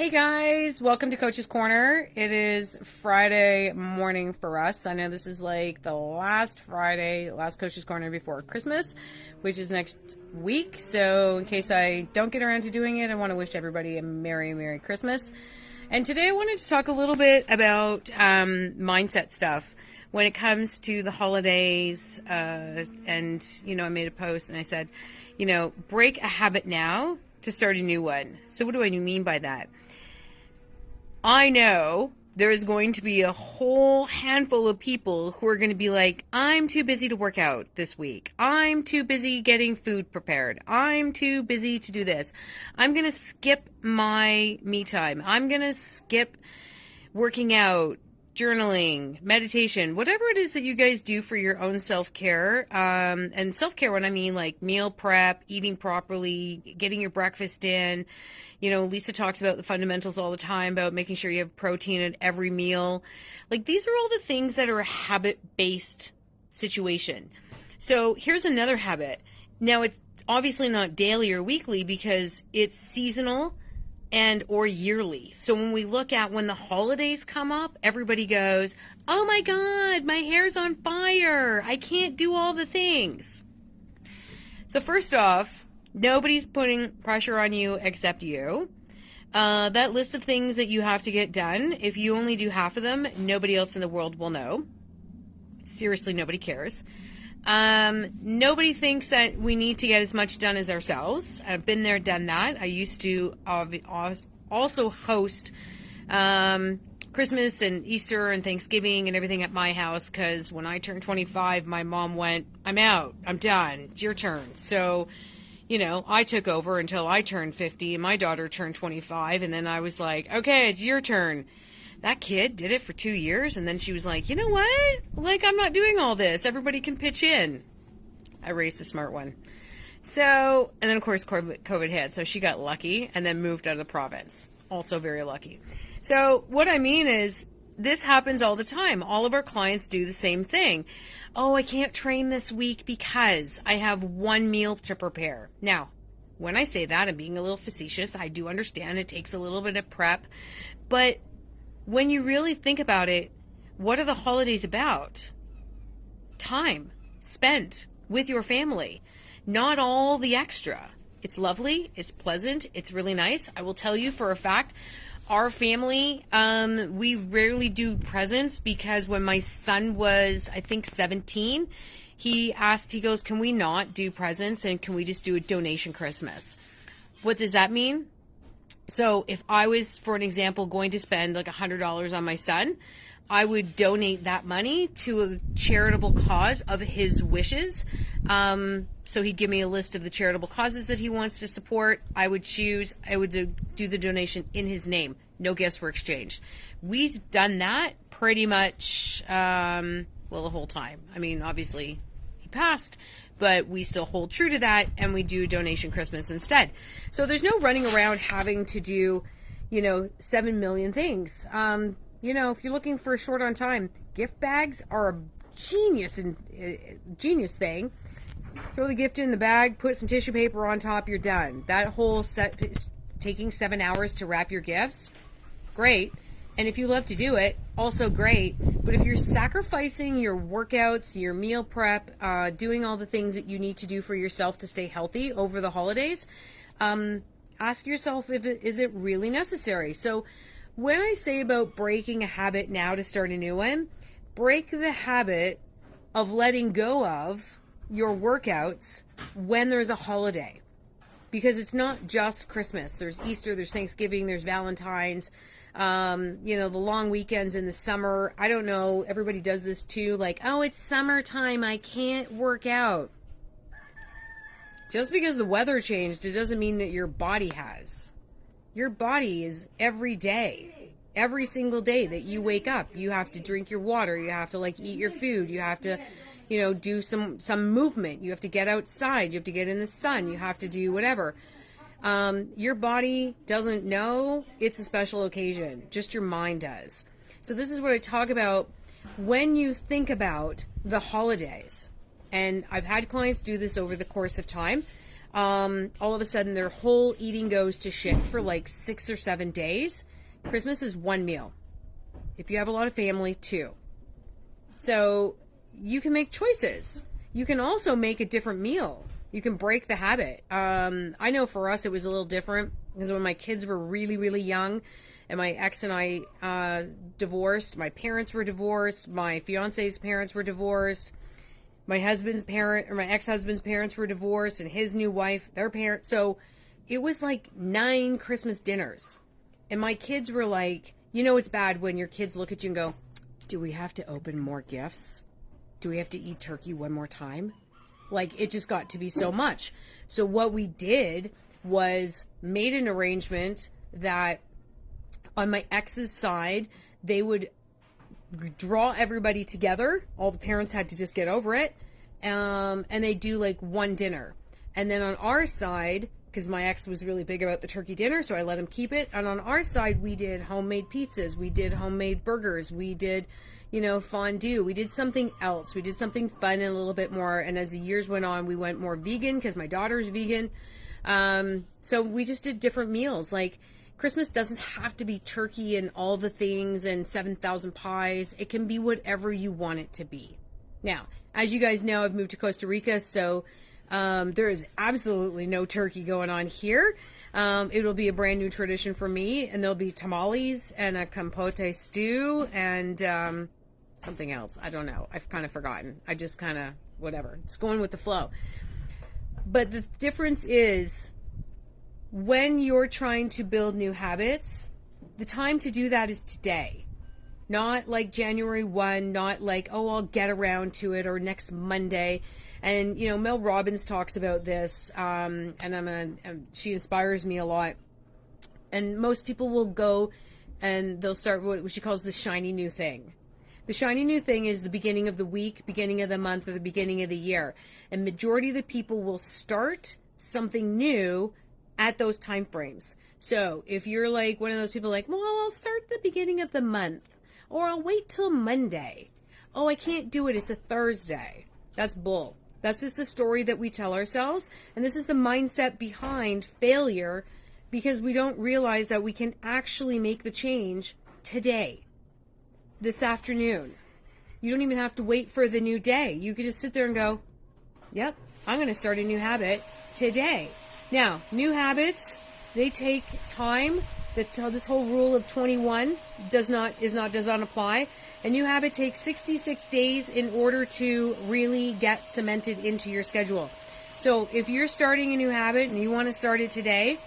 Hey guys, welcome to Coach's Corner. It is Friday morning for us. I know this is like the last Friday, last Coach's Corner before Christmas, which is next week. So in case I don't get around to doing it, I want to wish everybody a Merry Christmas. And today I wanted to talk a little bit about mindset stuff when it comes to the holidays. And, I made a post and I said, break a habit now to start a new one. So what do I mean by that? I know there is going to be a whole handful of people who are going to be like, I'm too busy to work out this week. I'm too busy getting food prepared. I'm too busy to do this. I'm going to skip my me time. I'm going to skip working out, journaling, meditation, whatever it is that you guys do for your own self-care. And self-care, when I mean like meal prep, eating properly, getting your breakfast in. Lisa talks about the fundamentals all the time about making sure you have protein at every meal. Like, these are all the things that are a habit-based situation. So here's another habit. Now, it's obviously not daily or weekly because it's seasonal and or yearly. So when we look at when the holidays come up, everybody goes, oh my God, my hair's on fire. I can't do all the things. So first off, nobody's putting pressure on you except you. That list of things that you have to get done, if you only do half of them, nobody else in the world will know. Seriously, nobody cares. Nobody thinks that we need to get as much done as ourselves. I've been there, done that. I used to also host Christmas and Easter and Thanksgiving and everything at my house because when I turned 25, my mom went, I'm out. I'm done. It's your turn. So I took over until I turned 50 and my daughter turned 25. And then I was like, okay, it's your turn. That kid did it for 2 years. And then she was like, you know what? Like, I'm not doing all this. Everybody can pitch in. I raised a smart one. So, and then of course, COVID hit. So she got lucky and then moved out of the province. Also very lucky. So what I mean is this happens all the time. All of our clients do the same thing. Oh, I can't train this week because I have one meal to prepare. Now, when I say that, I'm being a little facetious. I do understand it takes a little bit of prep. But when you really think about it, what are the holidays about? Time spent with your family, not all the extra. It's lovely. It's pleasant. It's really nice. I will tell you for a fact, our family, we rarely do presents because when my son was, I think, 17, he goes, can we not do presents and can we just do a donation Christmas? What does that mean? So if I was, for an example, going to spend like $100 on my son, I would donate that money to a charitable cause of his wishes. So he'd give me a list of the charitable causes that he wants to support. I would do the donation in his name. No gifts were exchanged. We've done that pretty much, the whole time. I mean, obviously he passed, but we still hold true to that and we do donation Christmas instead. So there's no running around having to do, 7 million things. If you're looking for a short on time, gift bags are a genius thing. Throw the gift in the bag, put some tissue paper on top, you're done. That whole set is taking 7 hours to wrap your gifts. Great. And if you love to do it, also great. But if you're sacrificing your workouts, your meal prep, doing all the things that you need to do for yourself to stay healthy over the holidays, ask yourself is it really necessary? So when I say about breaking a habit now to start a new one, break the habit of letting go of your workouts when there's a holiday. Because it's not just Christmas. There's Easter, there's Thanksgiving, there's Valentine's, the long weekends in the summer. I don't know, everybody does this too, like, oh, it's summertime, I can't work out. Just because the weather changed, it doesn't mean that your body has. Your body is every day, every single day that you wake up, you have to drink your water, you have to eat your food, you have to, do some movement, you have to get outside, you have to get in the sun, you have to do whatever. Your body doesn't know it's a special occasion, just your mind does. So this is what I talk about when you think about the holidays. And I've had clients do this over the course of time. all of a sudden their whole eating goes to shit for like 6 or 7 days. Christmas is one meal. If you have a lot of family, 2. So you can make choices. You can also make a different meal. You can break the habit. I know for us it was a little different because when my kids were really, really young and my ex and I divorced, my parents were divorced, my fiance's parents were divorced, my ex-husband's parents were divorced, and his new wife, their parents. So it was like 9 Christmas dinners. And my kids were like, it's bad when your kids look at you and go, do we have to open more gifts? Do we have to eat turkey one more time? Like, it just got to be so much. So what we did was made an arrangement that on my ex's side, they would draw everybody together. All the parents had to just get over it. And they do like one dinner. And then on our side, because my ex was really big about the turkey dinner, so I let him keep it. And on our side, we did homemade pizzas. We did homemade burgers. We did, fondue. We did something else. We did something fun and a little bit more. And as the years went on, we went more vegan because my daughter's vegan. So we just did different meals. Like, Christmas doesn't have to be turkey and all the things and 7,000 pies. It can be whatever you want it to be. Now, as you guys know, I've moved to Costa Rica, so there is absolutely no turkey going on here. It'll be a brand new tradition for me, and there'll be tamales and a compote stew and something else. I don't know. I've kind of forgotten. I just kind of, whatever. It's going with the flow. But the difference is, when you're trying to build new habits, the time to do that is today. Not like January 1, not like, I'll get around to it, or next Monday. And, Mel Robbins talks about this, and she inspires me a lot. And most people will go and they'll start with what she calls the shiny new thing. The shiny new thing is the beginning of the week, beginning of the month, or the beginning of the year. And majority of the people will start something new at those time frames. So if you're like one of those people like, I'll start the beginning of the month, or I'll wait till Monday. Oh, I can't do it. It's a Thursday. That's bull. That's just the story that we tell ourselves. And this is the mindset behind failure, because we don't realize that we can actually make the change today, this afternoon. You don't even have to wait for the new day. You could just sit there and go, yep, I'm going to start a new habit today. Now, new habits, they take time. This whole rule of 21 does not apply. A new habit takes 66 days in order to really get cemented into your schedule. So if you're starting a new habit and you want to start it today,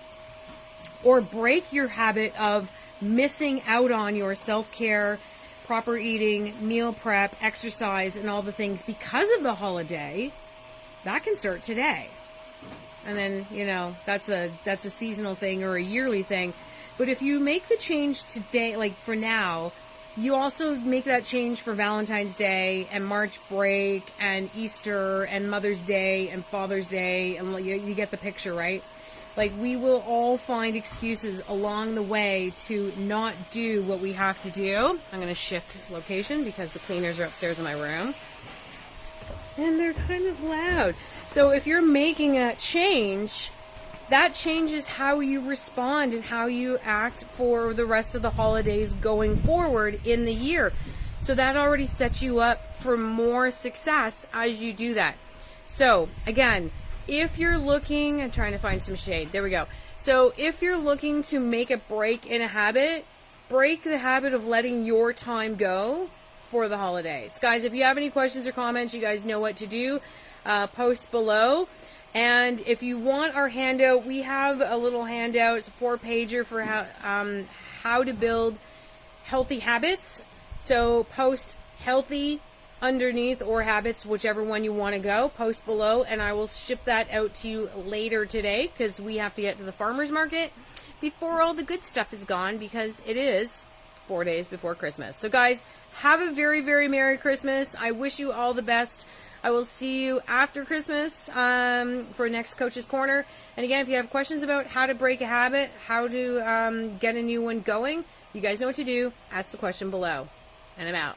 or break your habit of missing out on your self-care, proper eating, meal prep, exercise, and all the things because of the holiday, that can start today. And then, that's a seasonal thing or a yearly thing. But if you make the change today, like for now, you also make that change for Valentine's Day and March break and Easter and Mother's Day and Father's Day, and you get the picture, right? Like, we will all find excuses along the way to not do what we have to do. I'm going to shift location because the cleaners are upstairs in my room. And they're kind of loud. So if you're making a change, that changes how you respond and how you act for the rest of the holidays going forward in the year. So that already sets you up for more success as you do that. So again, if you're looking, I'm trying to find some shade. There we go. So if you're looking to make a break in a habit, break the habit of letting your time go for the holidays. Guys, if you have any questions or comments, you guys know what to do. Post below. And if you want our handout, we have a little handout. It's a 4-pager for how to build healthy habits. So post healthy underneath, or habits, whichever one you want to go. Post below, and I will ship that out to you later today, because we have to get to the farmer's market before all the good stuff is gone, because it is 4 days before Christmas. So guys, have a very, very Merry Christmas. I wish you all the best. I will see you after Christmas for next Coach's Corner. And again, if you have questions about how to break a habit, how to get a new one going, you guys know what to do. Ask the question below. And I'm out.